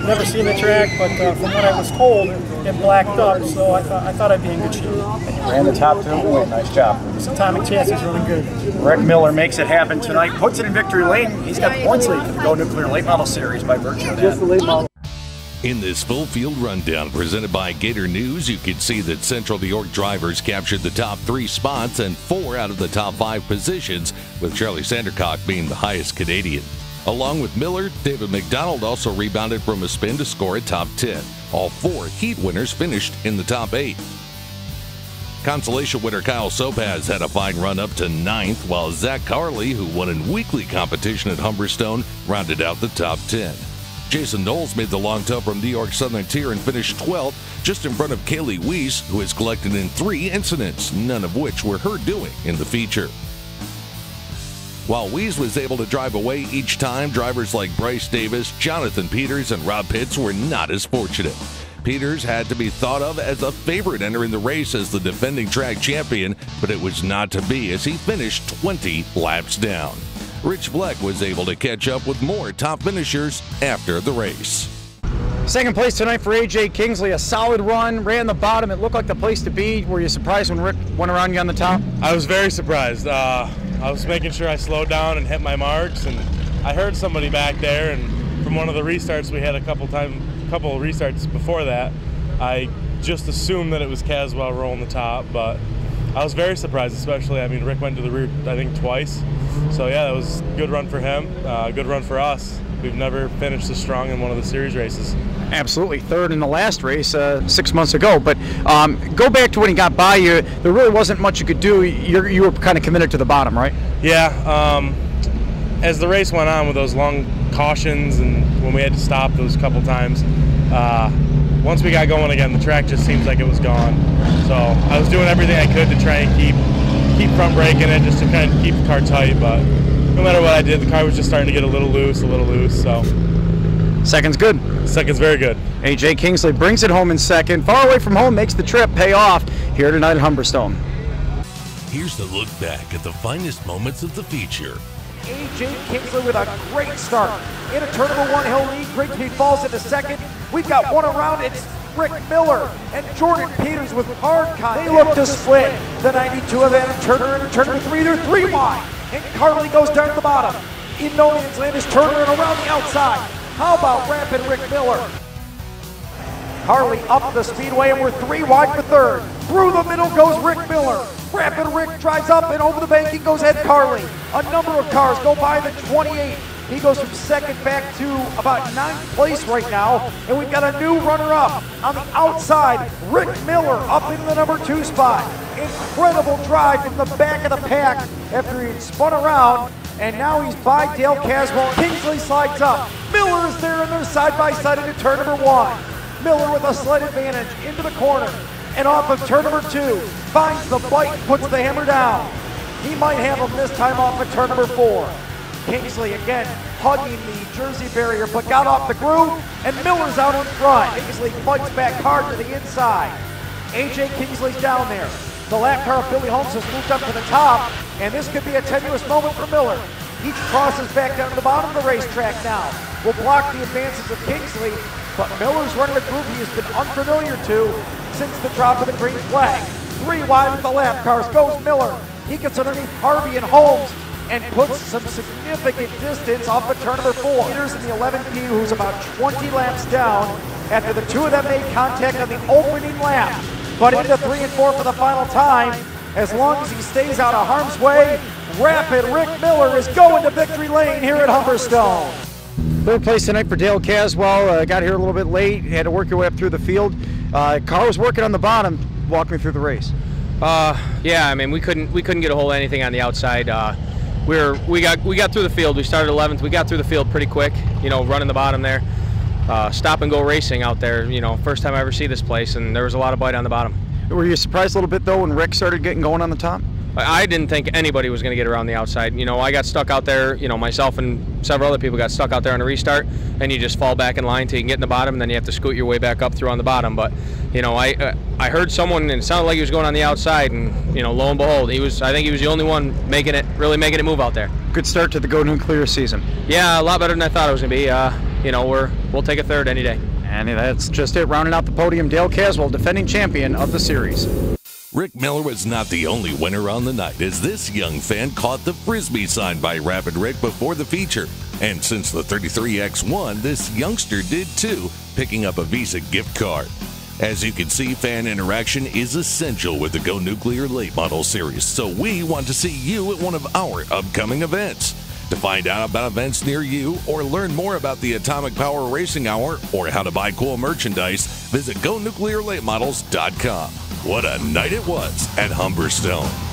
Never seen the track, but from what I was told, it blacked up, so I thought I'd be in good shape. And you ran the top 2 and win. Nice job. This Atomic Chassis is really good. Rick Miller makes it happen tonight, puts it in victory lane. He's got the points lead for the Go Nuclear Late Model Series by virtue of that. Just the late model. In this full field rundown presented by Gator News, you can see that Central New York drivers captured the top 3 spots and 4 out of the top 5 positions, with Charlie Sandercock being the highest Canadian. Along with Miller, David McDonald also rebounded from a spin to score a top 10. All 4 heat winners finished in the top 8. Consolation winner Kyle Sopaz had a fine run up to 9th, while Zach Carley, who won in weekly competition at Humberstone, rounded out the top 10. Jason Knowles made the long tow from New York Southern Tier and finished 12th, just in front of Kaylee Weiss, who has collected in 3 incidents, none of which were her doing in the feature. While Weiss was able to drive away each time, drivers like Bryce Davis, Jonathan Peters, and Rob Pitts were not as fortunate. Peters had to be thought of as a favorite entering the race as the defending track champion, but it was not to be as he finished 20 laps down. Rich Fleck was able to catch up with more top finishers after the race. Second place tonight for A.J. Kingsley, a solid run, ran the bottom. It looked like the place to be. Were you surprised when Rick went around you on the top? I was very surprised. I was making sure I slowed down and hit my marks, and I heard somebody back there, and from one of the restarts we had a couple of restarts before that, I just assumed that it was Caswell rolling the top, but I was very surprised, especially, I mean, Rick went to the rear, I think, twice. So yeah, that was a good run for him, good run for us. We've never finished this strong in one of the series races. Absolutely, third in the last race 6 months ago. But go back to when he got by you. There really wasn't much you could do. You were kind of committed to the bottom, right? Yeah. As the race went on with those long cautions and when we had to stop those couple times, once we got going again, the track just seems like it was gone. So I was doing everything I could to try and keep front braking it, just to kind of keep the car tight. But no matter what I did, the car was just starting to get a little loose. So second's good. Second's very good. A.J. Kingsley brings it home in second. Far away from home, makes the trip pay off here tonight at Humberstone. Here's the look back at the finest moments of the feature. A.J. Kingsley with a great start. In a turn number 1 hill lead, Grigsby falls into second. We've got one around, it's Rick Miller and Jordan Peters with hard contact. They look to split the 92 of Adam Turner in turn number 3. They're 3 wide, and Carley goes down to the bottom. In no man's land is Turner and around the outside. How about Rapid Rick Miller? Carley up the Speedway, and we're 3 wide for third. Through the middle goes Rick Miller. Rapid Rick drives up, and over the banking goes Ed Carley. A number of cars go by the 28. He goes from second back to about 9th place right now, and we've got a new runner-up on the outside, Rick Miller up into the number 2 spot. Incredible drive from the back of the pack after he spun around, and now he's by Dale Caswell. Kingsley slides up. Miller is there, and they're side by side into turn number 1. Miller with a slight advantage into the corner, and off of turn number 2, finds the bite, puts the hammer down. He might have him this time off of turn number 4. Kingsley again hugging the Jersey barrier, but got off the groove, and Miller's out in front. Kingsley fights back hard to the inside. A.J. Kingsley's down there. The lap car of Billy Holmes has moved up to the top, and this could be a tenuous moment for Miller. He crosses back down to the bottom of the racetrack now. Will block the advances of Kingsley, but Miller's running a groove he has been unfamiliar to since the drop of the green flag. 3 wide with the lap cars goes Miller. He gets underneath Harvey and Holmes and puts some significant distance off of turn number 4. Peters in the 11P, who's about 20 laps down after the 2 of them made contact on the opening lap. But into 3 and 4 for the final time. As long as he stays out of harm's way, Rapid Rick Miller is going to victory lane here at Humberstone. Third place tonight for Dale Caswell. Got here a little bit late, had to work your way up through the field. Car was working on the bottom. Walk me through the race. Yeah, I mean, we couldn't get a hold of anything on the outside. We got through the field. We started 11th. We got through the field pretty quick. You know, running the bottom there. Stop and go racing out there. You know, first time I ever see this place, and there was a lot of bite on the bottom. Were you surprised a little bit though when Rick started getting going on the top? I didn't think anybody was going to get around the outside. You know, I got stuck out there. You know, myself and several other people got stuck out there on a restart, and you just fall back in line till you can get in the bottom, and then you have to scoot your way back up through on the bottom. But you know, I heard someone, and it sounded like he was going on the outside, and you know, lo and behold, I think he was the only one really making it move out there. Good start to the Go Nuclear season. Yeah, a lot better than I thought it was going to be. You know, we'll take a third any day. And that's just it. Rounding out the podium, Dale Caswell, defending champion of the series. Rick Miller was not the only winner on the night, as this young fan caught the Frisbee signed by Rapid Rick before the feature. And since the 33X won, this youngster did too, picking up a Visa gift card. As you can see, fan interaction is essential with the Go Nuclear Late Model Series, so we want to see you at one of our upcoming events. To find out about events near you or learn more about the Atomic Power Racing Hour or how to buy cool merchandise, visit GoNuclearLateModels.com. What a night it was at Humberstone.